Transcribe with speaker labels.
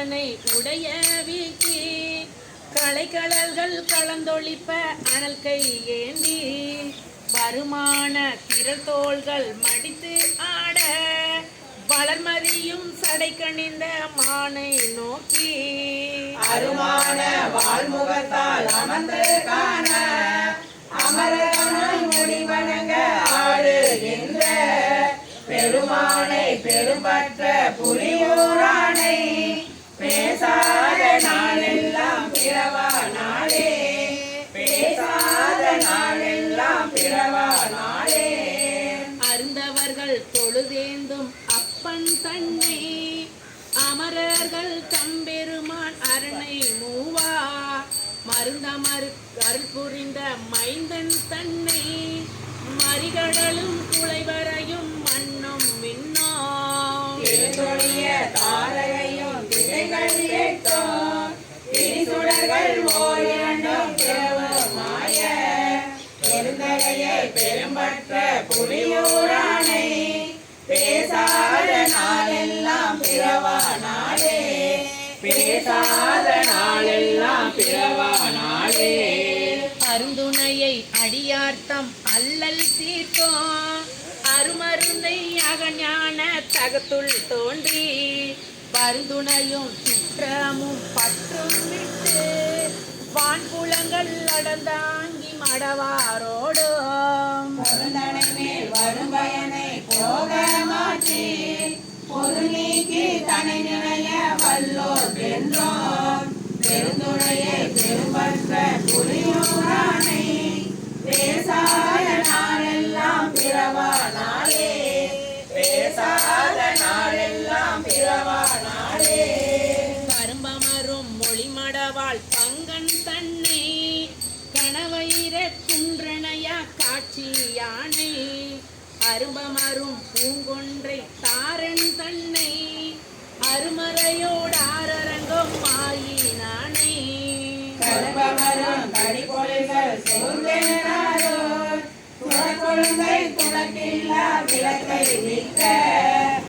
Speaker 1: அதனை உடைய வீக்கி களைக்கடல்கள் கலந்தொழிப்ப அனல் கை ஏந்தி வருமான திரள் தோள்கள் மடித்து ஆட வளர்மதியும் சடை கணிந்த மானை நோக்கி
Speaker 2: அருமான வாழ்முகத்தால் அமர்ந்து காண அமரனாய் முடிவணங்க ஆடுகின்ற பெருமானை பெரும்பற்ற புரியூரானை பேசாத நாளெல்லாம் பிறவா நாளே பேசாத நாளெல்லாம் பிறவா நாளே
Speaker 1: அருந்தவர்கள் தொழுதேந்தும் அப்பன் தன்னை அமரர்கள் தம்பெருமான் அரணை மூவா மருந்தமரு அருள் புரிந்த மைந்தன் தன்னை மறிகடலும் குலைவரையும் மண்ணும் மின்னோம்
Speaker 2: தாரகையும் திசைகள் எட்டும் திரிசுடர்கள் ஓரிரண்டும் மாய பெருந்தகையை பெரும்பற்ற புலியூரானை பேசாத நாளெல்லாம் பிறவா நாளே பேசாத நாளெல்லாம் பிறவா நாளே
Speaker 1: அருந்துணையை அடியார்த்தம் அல்லல் தீர்க்கும் அருமருந்தை அகஞான தகத்துள் தோன்றி பருந்துணையும் சுற்றமும் பற்றும் விட்டு வான்புலங்கள் அடந்தாங்கி மடவாரோடும்
Speaker 2: பொருந்தனை மேல் வரும் பயனை போக மாற்றி பொது நீக்கி தனி நினைய வல்லோர் வென்றோம் பெருந்துணையை பெரும்பற்ற புலியூரானை பேசாத நாளெல்லாம் பிறவா நாளே பேசாத நாளெல்லாம் பிறவா நாளே
Speaker 1: கரும்பமரும் மொழிமடவாள் பங்கன் தன்னை கணவயிர குன்றனையா காட்சி யானை அரும்பமரும் பூங்கொன்றை தாரன் தன்னை அருமறையோடு ஆரரங்கம் ஆயினானை
Speaker 2: கரும்பமரும் கடிபொழிகள் சூழ்ந்தெனாரோ குடக்கொழுங்கை குடக்கில்லா விளக்கை மிக்க